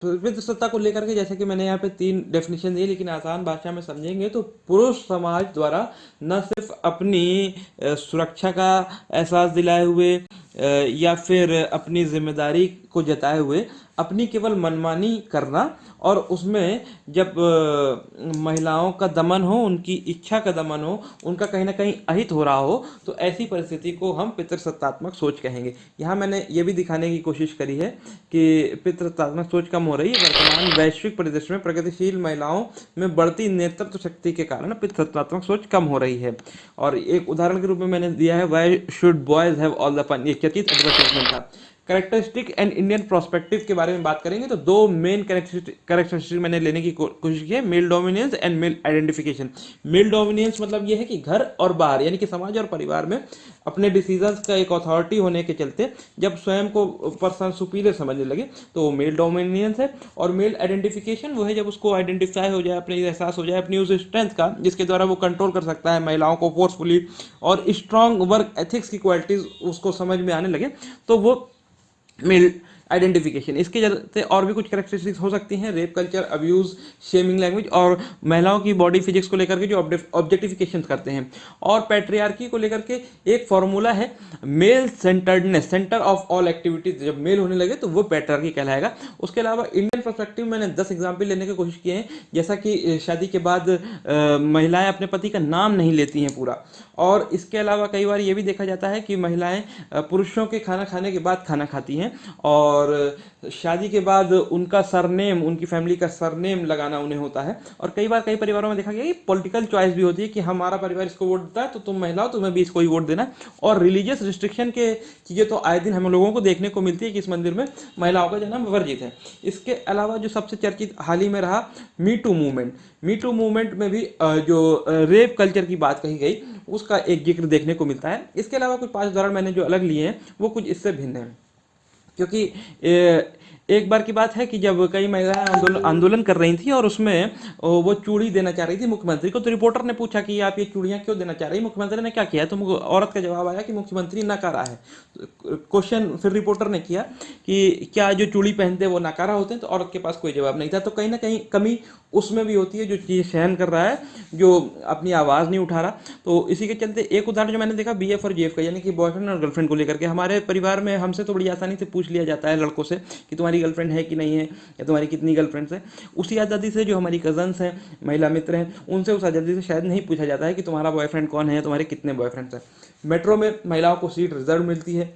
पितृसत्ता को लेकर के जैसे कि मैंने यहाँ पे 3 डेफिनेशन दी, लेकिन आसान भाषा में समझेंगे तो पुरुष समाज द्वारा न सिर्फ अपनी सुरक्षा का एहसास दिलाए हुए या फिर अपनी जिम्मेदारी को जताए हुए अपनी केवल मनमानी करना, और उसमें जब महिलाओं का दमन हो, उनकी इच्छा का दमन हो, उनका कहीं ना कहीं अहित हो रहा हो, तो ऐसी परिस्थिति को हम पितृसत्तात्मक सोच कहेंगे। यहाँ मैंने ये भी दिखाने की कोशिश करी है कि पितृसत्तात्मक सोच कम हो रही है वर्तमान वैश्विक परिदृश्य में प्रगतिशील महिलाओं में बढ़ती नेतृत्व शक्ति के कारण पितृसत्तात्मक सोच कम हो रही है। और एक उदाहरण के रूप में मैंने दिया है why should boys have all the fun, ये चर्चित एडवर्टाइजमेंट था। कैरेक्टरिस्टिक एंड इंडियन प्रोस्पेक्टिव के बारे में बात करेंगे तो 2 मेन कैरेक्टरिस्टिक मैंने लेने की कोशिश की है, male dominance and male identification. Male dominance मतलब यह है कि घर और बाहर यानी कि समाज और परिवार में अपने डिसीजंस का एक अथॉरिटी होने के चलते जब स्वयं को पर्सन सुपीरियर समझने लगे तो वो मेल डोमिनेंस है। और मेल आइडेंटिफिकेशन वो है जब उसको आइडेंटिफाई हो जाए, अपने एहसास हो जाए अपनी उस स्ट्रेंथ का जिसके द्वारा वो कंट्रोल कर सकता है महिलाओं को फोर्सफुली, और स्ट्रांग वर्क एथिक्स की क्वालिटीज उसको समझ में आने लगे तो वो मेल आइडेंटिफिकेशन। इसके चलते और भी कुछ कैरेक्टरिस्टिक्स हो सकती हैं, rape culture, abuse, shaming language, और महिलाओं की बॉडी फिजिक्स को लेकर के जो ऑब्जेक्टिफिकेशन करते हैं। और पैट्रियार्की को लेकर के एक फॉर्मूला है male centredness, centre of all activities. जब मेल होने लगे तो वो पैट्रियार्की कहलाएगा। उसके अलावा इंडियन पर्सपेक्टिव मैंने 10 एग्जाम्पल लेने की कोशिश किए हैं, जैसा कि शादी के बाद महिलाएं अपने पति का नाम नहीं लेती हैं पूरा। और इसके अलावा कई बार ये भी देखा जाता है कि महिलाएं पुरुषों के खाना खाने के बाद खाना खाती हैं, और शादी के बाद उनका सरनेम, उनकी फैमिली का सरनेम लगाना उन्हें होता है। और कई बार कई परिवारों में देखा गया कि पॉलिटिकल चॉइस भी होती है कि हमारा परिवार इसको वोट देता है तो तुम महिला हो, तुम्हें भी इसको ही वोट देना। और रिलीजियस रिस्ट्रिक्शन के चीज़ें तो आए दिन हम लोगों को देखने को मिलती है कि इस मंदिर में महिलाओं का जन्म वर्जित है। इसके अलावा जो सबसे चर्चित हाल ही में रहा me too movement, me too movement में भी जो रेप कल्चर की बात कही गई उसका एक जिक्र देखने को मिलता है। इसके अलावा कुछ 5 उदाहरण मैंने जो अलग लिए हैं वो कुछ इससे भिन्न हैं, क्योंकि एक बार की बात है कि जब कई महिलाएं आंदोलन कर रही थी और उसमें वो चूड़ी देना चाह रही थी मुख्यमंत्री को, तो रिपोर्टर ने पूछा कि आप ये चूड़ियां क्यों देना चाह रही, मुख्यमंत्री ने क्या किया, तो औरत का जवाब आया कि मुख्यमंत्री नकारा है। क्वेश्चन फिर रिपोर्टर ने किया कि क्या जो चूड़ी पहनते हैं वो नकारा होते हैं, तो औरत के पास कोई जवाब नहीं था। तो कहीं ना कहीं कमी उसमें भी होती है जो चीज़ सहन कर रहा है, जो अपनी आवाज़ नहीं उठा रहा। तो इसी के चलते एक उदाहरण जो मैंने देखा BF और JF का, यानी कि बॉयफ्रेंड और गर्लफ्रेंड को लेकर के हमारे परिवार में हमसे तो बड़ी आसानी से पूछ लिया जाता है लड़कों से कि तुम्हारी गर्लफ्रेंड है कि नहीं है, या तुम्हारी कितनी गर्लफ्रेंड्स हैं। उसी आज़ादी से जो हमारी कजन्स हैं, महिला मित्र हैं, उनसे उस आज़ादी से शायद नहीं पूछा जाता है कि तुम्हारा बॉयफ्रेंड कौन है, तुम्हारे कितने बॉयफ्रेंड्स हैं। मेट्रो में महिलाओं को सीट रिजर्व मिलती है।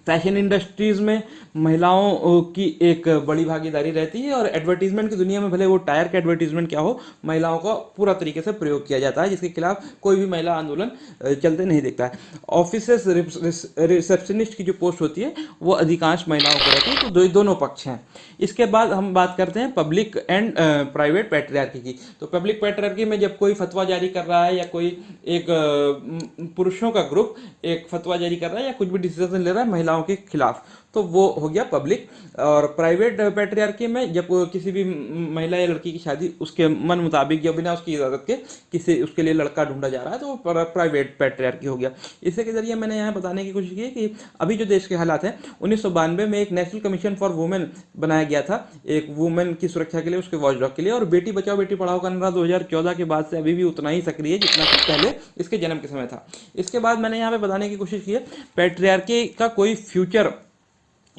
फैशन इंडस्ट्रीज़ में महिलाओं की एक बड़ी भागीदारी रहती है, और एडवर्टीजमेंट की दुनिया में भले वो टायर का एडवर्टीजमेंट क्या हो, महिलाओं का पूरा तरीके से प्रयोग किया जाता है, जिसके खिलाफ कोई भी महिला आंदोलन चलते नहीं दिखता है। ऑफिस रिसेप्शनिस्ट की जो पोस्ट होती है वो अधिकांश महिलाओं को रहती है। तो दोनों पक्ष हैं। इसके बाद हम बात करते हैं पब्लिक एंड प्राइवेट पैट्रियार्की की। तो पब्लिक पैट्रियार्की में जब कोई फतवा जारी कर रहा है या कोई एक पुरुषों का ग्रुप एक फतवा जारी कर रहा है या कुछ भी डिसीजन ले रहा है महिलाओं के खिलाफ, तो वो हो गया पब्लिक। और प्राइवेट पैट्रियार्की में जब किसी भी महिला या लड़की की शादी उसके मन मुताबिक या बिना उसकी इजाज़त के किसी उसके लिए लड़का ढूंढा जा रहा है तो वो प्राइवेट पैट्रियार्की हो गया। इसके जरिए मैंने यहाँ बताने की कोशिश की कि अभी जो देश के हालात हैं, 1992 में एक नेशनल कमीशन फॉर वुमेन बनाया गया था, एक वुमेन की सुरक्षा के लिए, उसके वॉचडॉग के लिए। और बेटी बचाओ बेटी पढ़ाओ का नारा 2014 के बाद से अभी भी उतना ही सक्रिय है जितना पहले इसके जन्म के समय था। इसके बाद मैंने यहाँ पे बताने की कोशिश की है पैट्रियार्की का कोई फ्यूचर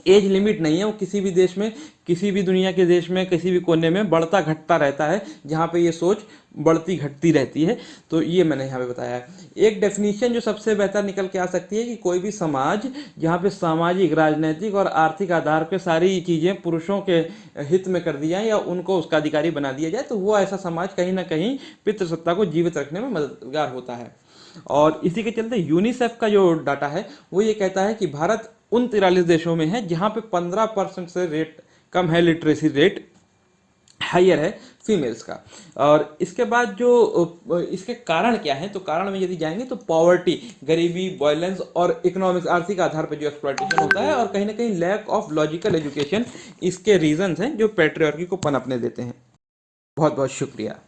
एज लिमिट नहीं है। वो किसी भी देश में, किसी भी दुनिया के देश में, किसी भी कोने में बढ़ता घटता रहता है, जहाँ पे ये सोच बढ़ती घटती रहती है। तो ये मैंने यहाँ पे बताया है। एक डेफिनेशन जो सबसे बेहतर निकल के आ सकती है कि कोई भी समाज जहाँ पे सामाजिक, राजनीतिक और आर्थिक आधार पे सारी चीज़ें पुरुषों के हित में कर दी जाए या उनको उसका अधिकारी बना दिया जाए, तो वो ऐसा समाज कहीं ना कहीं पितृसत्ता को जीवित रखने में मददगार होता है। और इसी के चलते यूनिसेफ का जो डाटा है वो ये कहता है कि भारत उन 43 देशों में है जहां पे 15% से रेट कम है, लिटरेसी रेट हाइयर है फीमेल्स का। और इसके बाद जो इसके कारण क्या है, तो कारण में यदि जाएंगे तो पॉवर्टी, गरीबी, वायलेंस और इकोनॉमिक्स, आर्थिक आधार पर जो एक्सप्लॉयटेशन होता है, और कहीं ना कहीं लैक ऑफ लॉजिकल एजुकेशन, इसके रीजंस हैं जो पैट्रियार्की को पनपने देते हैं। बहुत बहुत शुक्रिया।